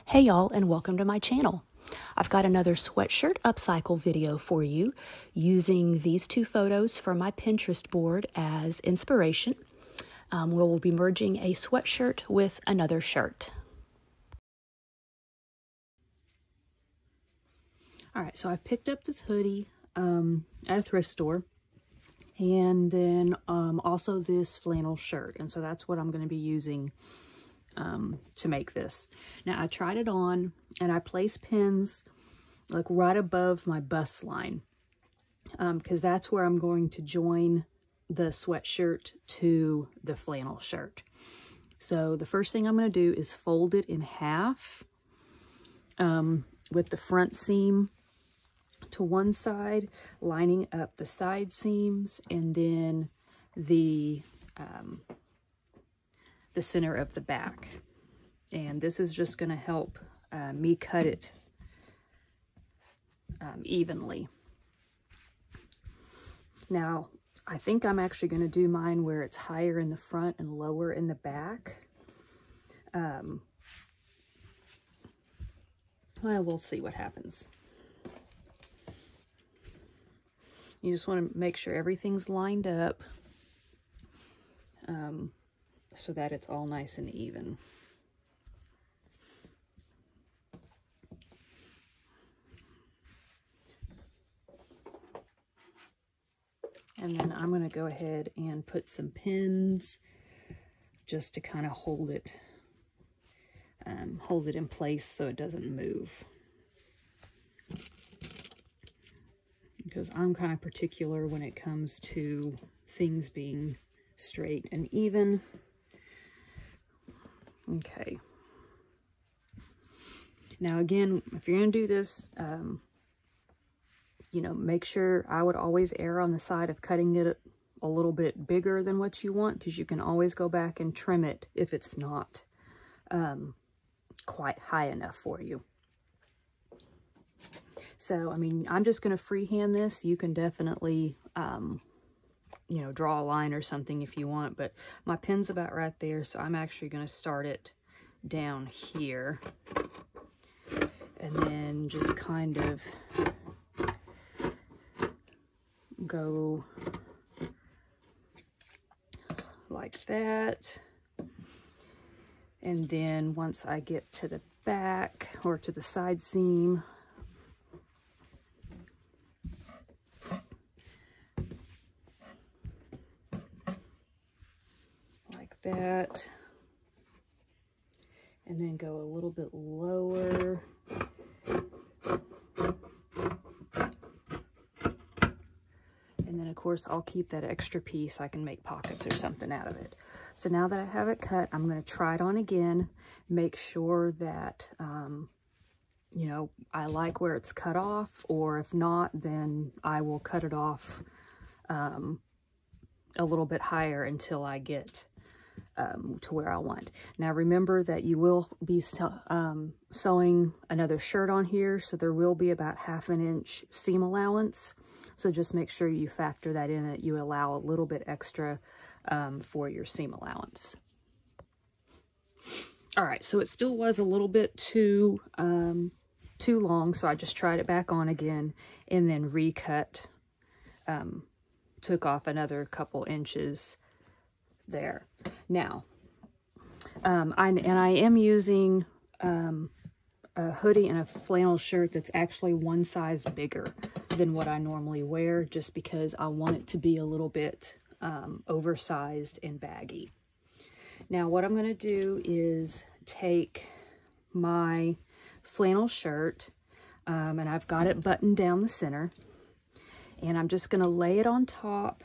Hey y'all, and welcome to my channel. I've got another sweatshirt upcycle video for you using these two photos from my Pinterest board as inspiration. We'll be merging a sweatshirt with another shirt. All right, so I've picked up this hoodie at a thrift store, and then also this flannel shirt, and so that's what I'm going to be using to make this. Now I tried it on and I placed pins like right above my bust line because that's where I'm going to join the sweatshirt to the flannel shirt. So the first thing I'm going to do is fold it in half with the front seam to one side, lining up the side seams, and then the center of the back. And this is just going to help me cut it evenly. Now, I think I'm actually going to do mine where it's higher in the front and lower in the back. Well, we'll see what happens. You just want to make sure everything's lined up so that it's all nice and even. And then I'm going to go ahead and put some pins just to kind of hold it in place so it doesn't move. Because I'm kind of particular when it comes to things being straight and even. Okay. Now again, if you're going to do this, you know, make sure, I would always err on the side of cutting it a little bit bigger than what you want, because you can always go back and trim it if it's not quite high enough for you. So, I mean, I'm just going to freehand this. You can definitely, you know, draw a line or something if you want, but my pin's about right there, so I'm actually going to start it down here and then just kind of go like that. And then once I get to the back or to the side seam, like that, and then go a little bit lower. And then, of course, I'll keep that extra piece. I can make pockets or something out of it. So now that I have it cut, I'm going to try it on again. Make sure that, you know, I like where it's cut off. Or if not, then I will cut it off a little bit higher until I get to where I want. Now, remember that you will be sewing another shirt on here. So there will be about 1/2 inch seam allowance. So just make sure you factor that in, that you allow a little bit extra for your seam allowance. All right, so it still was a little bit too long, so I just tried it back on again and then recut, took off another couple inches there. Now, I am using a hoodie and a flannel shirt that's actually one size bigger than what I normally wear, just because I want it to be a little bit oversized and baggy. Now what I'm going to do is take my flannel shirt, and I've got it buttoned down the center, and I'm just going to lay it on top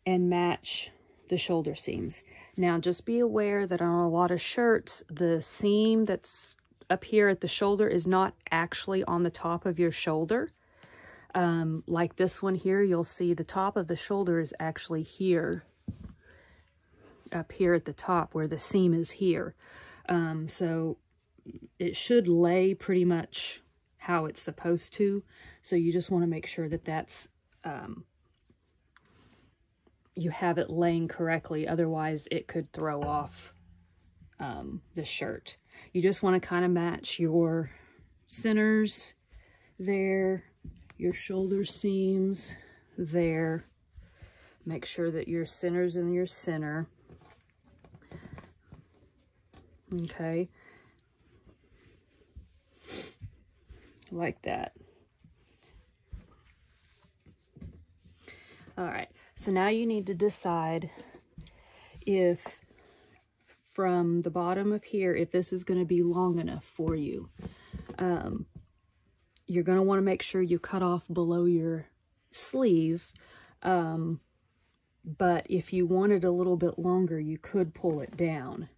and match the shoulder seams. Now just be aware that on a lot of shirts, the seam that's up here at the shoulder is not actually on the top of your shoulder. Like this one here, you'll see the top of the shoulder is actually here, up here at the top where the seam is here. So it should lay pretty much how it's supposed to. So you just want to make sure that that's, you have it laying correctly. Otherwise it could throw off the shirt. You just want to kind of match your centers there, your shoulder seams there. Make sure that your center's in your center. Okay. Like that. All right. So now you need to decide if from the bottom of here, if this is going to be long enough for you. You're going to want to make sure you cut off below your sleeve. But if you wanted a little bit longer, you could pull it down.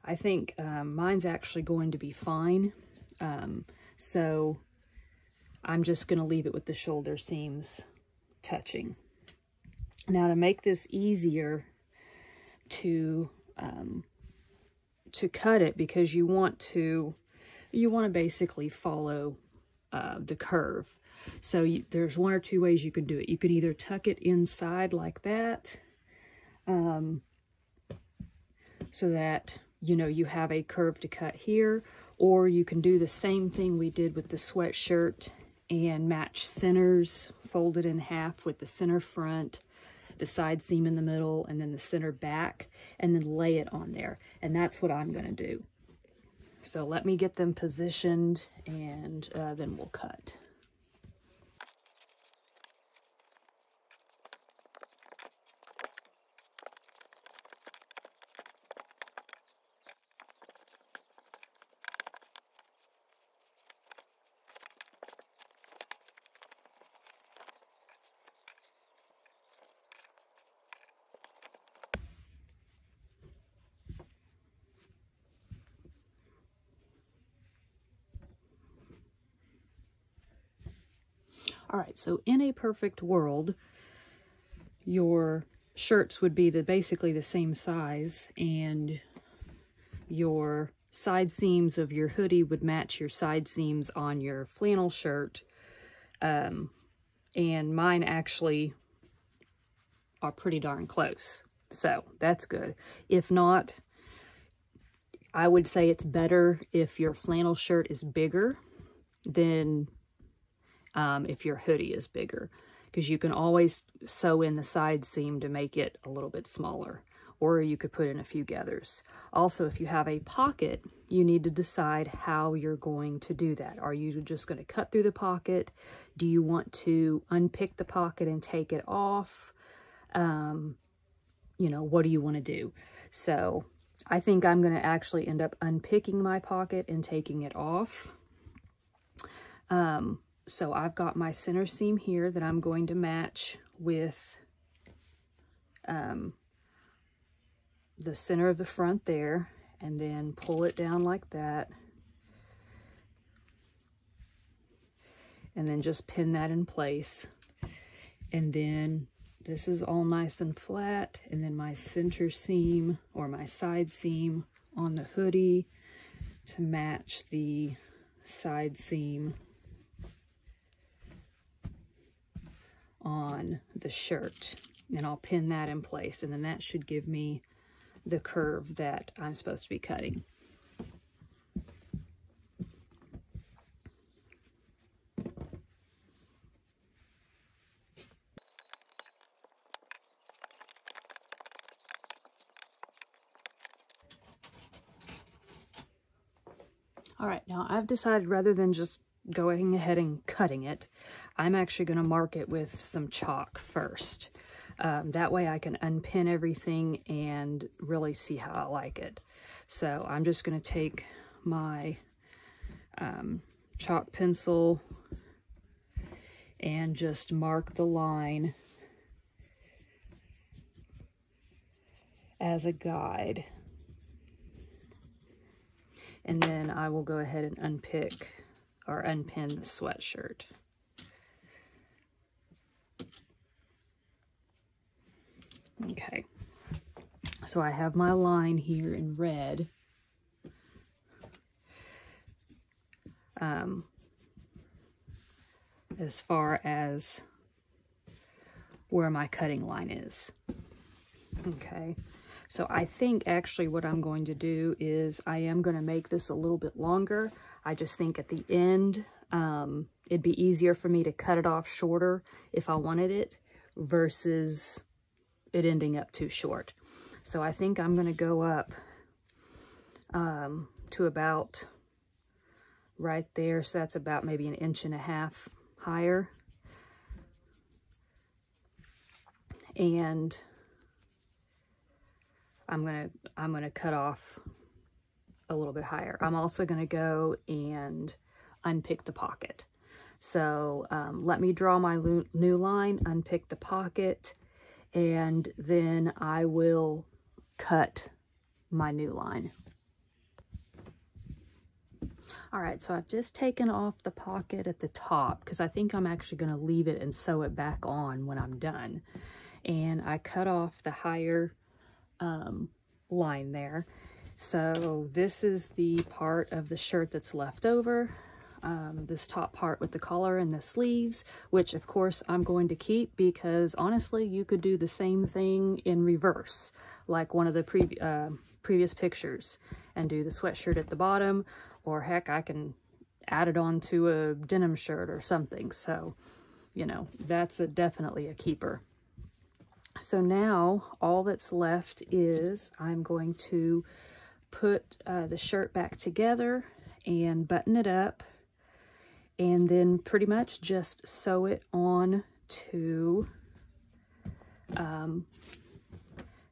I think mine's actually going to be fine. So I'm just going to leave it with the shoulder seams touching. Now, to make this easier to cut it, because you want to basically follow the curve. So there's one or two ways you can do it. You could either tuck it inside like that, so that, you know, you have a curve to cut here, or you can do the same thing we did with the sweatshirt and match centers, fold it in half with the center front, the side seam in the middle, and then the center back, and then lay it on there. And that's what I'm going to do. So let me get them positioned, and then we'll cut. All right, so in a perfect world, your shirts would be basically the same size, and your side seams of your hoodie would match your side seams on your flannel shirt. And mine actually are pretty darn close. So that's good. If not, I would say it's better if your flannel shirt is bigger than if your hoodie is bigger, because you can always sew in the side seam to make it a little bit smaller, or you could put in a few gathers. Also, if you have a pocket, you need to decide how you're going to do that. Are you just going to cut through the pocket? Do you want to unpick the pocket and take it off? You know, what do you want to do? So I think I'm going to actually end up unpicking my pocket and taking it off. So I've got my center seam here that I'm going to match with the center of the front there, and then pull it down like that. And then just pin that in place. And then this is all nice and flat. And then my center seam, or my side seam on the hoodie, to match the side seam on the shirt, and I'll pin that in place, and then that should give me the curve that I'm supposed to be cutting. All right, now I've decided, rather than just going ahead and cutting it, I'm actually going to mark it with some chalk first. That way I can unpin everything and really see how I like it. So I'm just going to take my chalk pencil and just mark the line as a guide. And then I will go ahead and unpick or unpin the sweatshirt. Okay, so I have my line here in red. As far as where my cutting line is. Okay, So I think actually what I'm going to do is I am going to make this a little bit longer. I just think at the end, it'd be easier for me to cut it off shorter if I wanted it versus it ending up too short. So I think I'm going to go up to about right there. So that's about maybe 1.5 inches higher. And I'm gonna cut off a little bit higher. I'm also gonna go and unpick the pocket. So let me draw my new line, unpick the pocket, and then I will cut my new line. All right, so I've just taken off the pocket at the top because I think I'm actually gonna leave it and sew it back on when I'm done. And I cut off the higher line there. So this is the part of the shirt that's left over, this top part with the collar and the sleeves, which of course I'm going to keep because honestly you could do the same thing in reverse, like one of the previous pictures, and do the sweatshirt at the bottom, or heck, I can add it on to a denim shirt or something. So, you know, that's definitely a keeper. So now all that's left is I'm going to put the shirt back together and button it up, and then pretty much just sew it on to the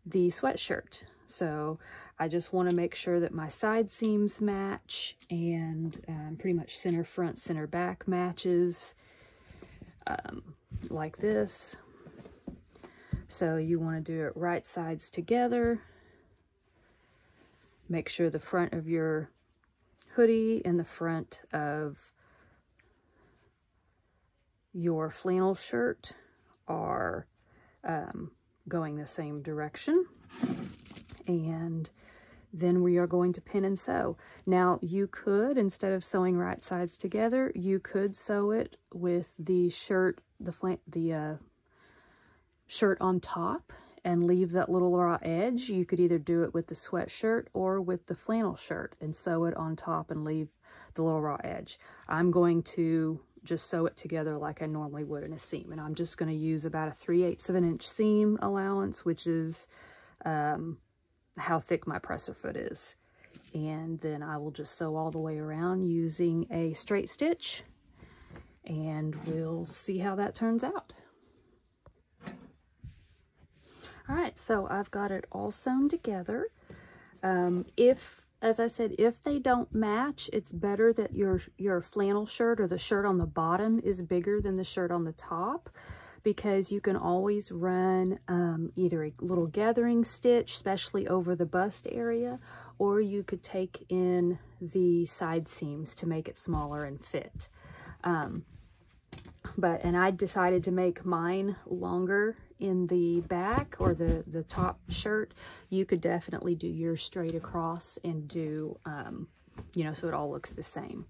sweatshirt. So I just want to make sure that my side seams match, and pretty much center front, center back matches like this. So you want to do it right sides together. Make sure the front of your hoodie and the front of your flannel shirt are going the same direction. And then we are going to pin and sew. Now you could, instead of sewing right sides together, you could sew it with the shirt, the shirt on top and leave that little raw edge. You could either do it with the sweatshirt or with the flannel shirt and sew it on top and leave the little raw edge. I'm going to just sew it together like I normally would in a seam, and I'm just going to use about a 3/8 of an inch seam allowance, which is how thick my presser foot is. And then I will just sew all the way around using a straight stitch, and we'll see how that turns out. All right, so I've got it all sewn together. As I said, if they don't match, it's better that your flannel shirt or the shirt on the bottom is bigger than the shirt on the top, because you can always run either a little gathering stitch, especially over the bust area, or you could take in the side seams to make it smaller and fit. And I decided to make mine longer in the back or the top shirt. You could definitely do yours straight across and do, you know, so it all looks the same.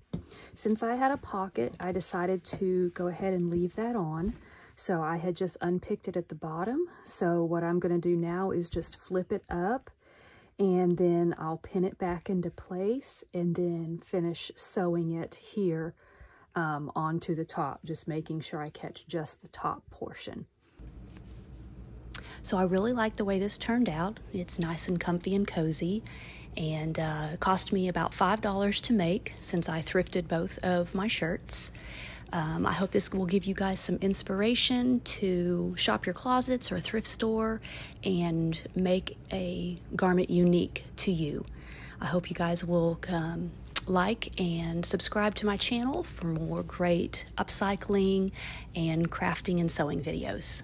Since I had a pocket, I decided to go ahead and leave that on. So I had just unpicked it at the bottom. So what I'm going to do now is just flip it up, and then I'll pin it back into place and then finish sewing it here onto the top, just making sure I catch just the top portion. So I really like the way this turned out. It's nice and comfy and cozy, and it cost me about $5 to make since I thrifted both of my shirts. I hope this will give you guys some inspiration to shop your closets or a thrift store and make a garment unique to you. I hope you guys will like and subscribe to my channel for more great upcycling and crafting and sewing videos.